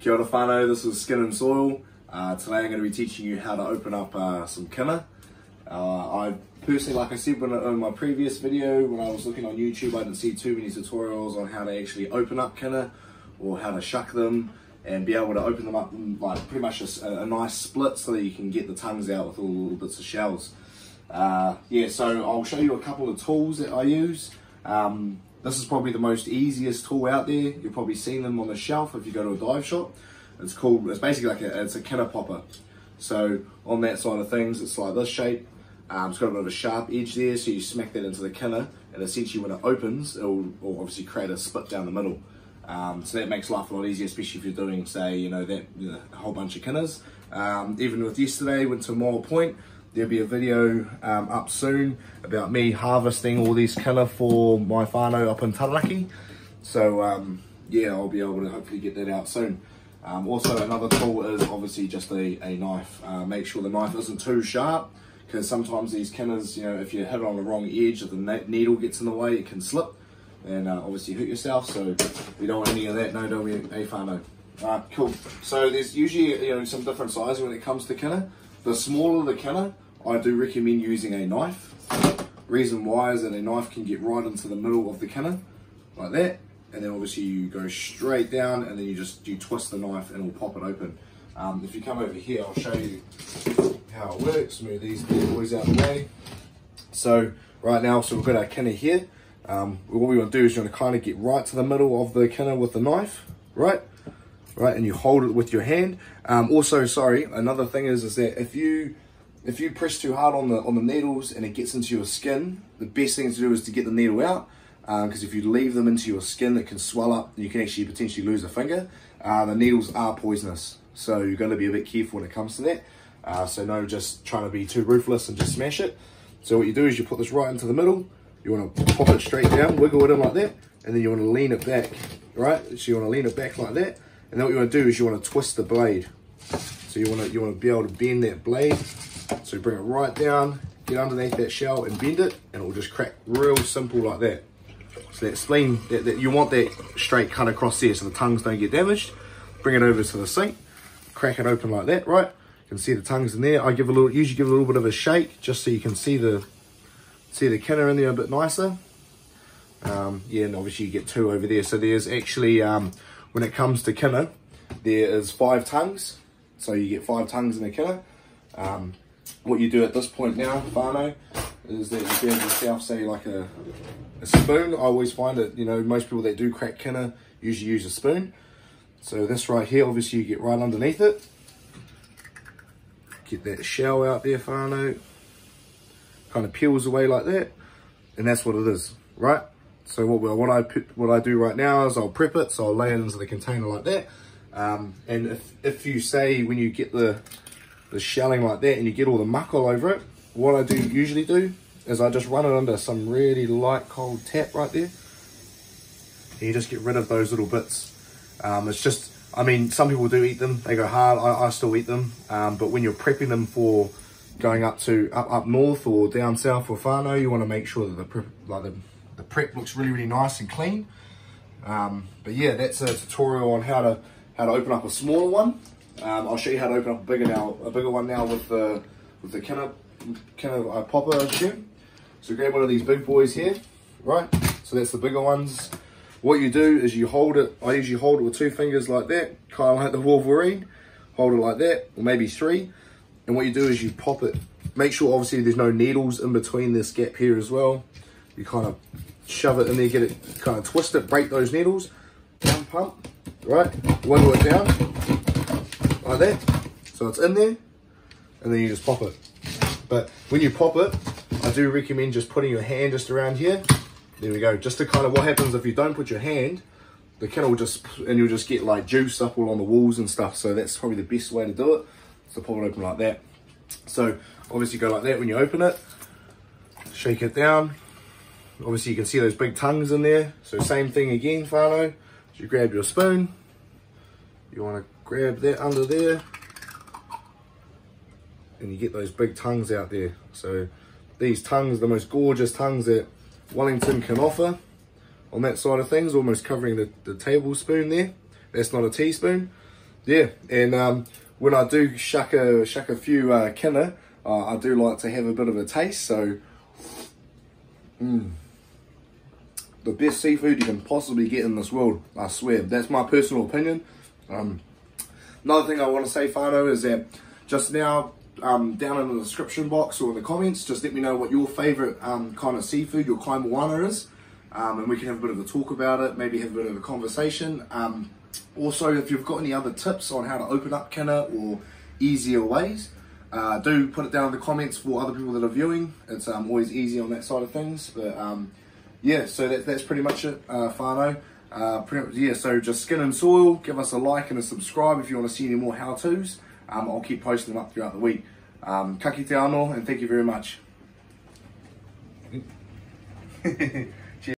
Kia ora whanau, this is Skin and Soil. Today I'm going to be teaching you how to open up some Kina. I personally, like I said in my previous video, when I was looking on YouTube, I didn't see too many tutorials on how to actually open up Kina or how to shuck them and be able to open them up in like pretty much a nice split so that you can get the tongues out with all the little bits of shells. Yeah, so I'll show you a couple of tools that I use. This is probably the most easiest tool out there. You've probably seen them on the shelf if you go to a dive shop. It's basically like it's a Kina popper. So on that side of things, it's like this shape. It's got a bit of a sharp edge there, so you smack that into the Kina, and essentially when it opens, it'll obviously create a split down the middle. So that makes life a lot easier, especially if you're doing, say, a whole bunch of Kinas. Even with yesterday, went to Mile Point. There'll be a video up soon about me harvesting all these Kina for my whanau up in Taranaki. So yeah, I'll be able to hopefully get that out soon. Also, another tool is obviously just a knife. Make sure the knife isn't too sharp, because sometimes these Kinas, if you hit it on the wrong edge, if the needle gets in the way, it can slip and obviously hurt yourself. So we don't want any of that. No, don't we, whanau. Alright, cool. So there's usually some different sizes when it comes to Kina. The smaller the Kina, I do recommend using a knife. Reason why is that a knife can get right into the middle of the Kina, like that, and then obviously you go straight down, and then you twist the knife and it'll pop it open. If you come over here, I'll show you how it works. Move these boys out of the way. So right now, so we've got our Kina here. What we want to do is you want to kind of get right to the middle of the Kina with the knife, right, and you hold it with your hand. Also, sorry, another thing is that if you press too hard on the needles and it gets into your skin, the best thing to do is to get the needle out, because if you leave them into your skin, it can swell up and you can actually potentially lose a finger. The needles are poisonous, so you've got to be a bit careful when it comes to that. So no just trying to be too ruthless and just smash it. So what you do is you put this right into the middle, you want to pop it straight down, wiggle it in like that, and then you want to lean it back, right? So you want to lean it back like that, and then what you want to do is you want to twist the blade. So you want to be able to bend that blade. So you bring it right down, get underneath that shell and bend it, and it will just crack real simple like that. So that spleen, that you want that straight cut across there so the tongues don't get damaged. Bring it over to the sink, crack it open like that, right? You can see the tongues in there. I usually give a little bit of a shake just so you can see the Kina in there a bit nicer. Yeah, and obviously you get two over there. So there's actually, when it comes to Kina, there is 5 tongues. So you get 5 tongues in a Kina. What you do at this point now, whanau, is that you grab yourself, say, like a spoon. I always find that, most people that do crack Kina usually use a spoon. So this right here, obviously you get right underneath it. Get that shell out there, whanau. Kind of peels away like that. And that's what it is, right? So what I do right now is I'll prep it, so I'll lay it into the container like that. And if you say, when you get the shelling like that and you get all the muck all over it, what I usually do is I just run it under some really light cold tap right there, and you just get rid of those little bits. It's just, some people do eat them, they go hard. I still eat them, but when you're prepping them for going up north or down south for whanau, you want to make sure that the prep looks really nice and clean. But yeah, that's a tutorial on how to open up a smaller one. I'll show you how to open up a bigger one now with the Kina popper, I assume. So grab one of these big boys here, right? So that's the bigger ones. What you do is you hold it. I usually hold it with 2 fingers like that, kind of like the Wolverine. Hold it like that, or maybe 3. And what you do is you pop it. Make sure obviously there's no needles in between this gap here as well. You kind of shove it in there, get it, kind of twist it, break those needles. Pump, right? Wiggle it down like that. So it's in there, and then you just pop it. But when you pop it, I do recommend just putting your hand just around here. There we go. Just to kind of, what happens if you don't put your hand, the Kina will you'll just get like juice up all on the walls and stuff. So that's probably the best way to do it. So pop it open like that. So obviously go like that when you open it. Shake it down. Obviously you can see those big tongues in there. So same thing again, whanau. So you grab your spoon. You want to grab that under there. And you get those big tongues out there. So these tongues are the most gorgeous tongues that Wellington can offer on that side of things, almost covering the tablespoon there. That's not a teaspoon. yeah, and when I do shuck a few kina, I do like to have a bit of a taste. So, the best seafood you can possibly get in this world, I swear. That's my personal opinion. Another thing I want to say, whanau, is that just now, down in the description box or in the comments, just let me know what your favourite kind of seafood, your kai moana is, and we can have a bit of a talk about it, maybe have a bit of a conversation. Also, if you've got any other tips on how to open up kina or easier ways, do put it down in the comments for other people that are viewing. It's always easy on that side of things. But yeah, so that's pretty much it, whanau. Yeah, so just skin and soil. Give us a like and a subscribe if you want to see any more how-tos. I'll keep posting them up throughout the week. Ka kite anō, and thank you very much.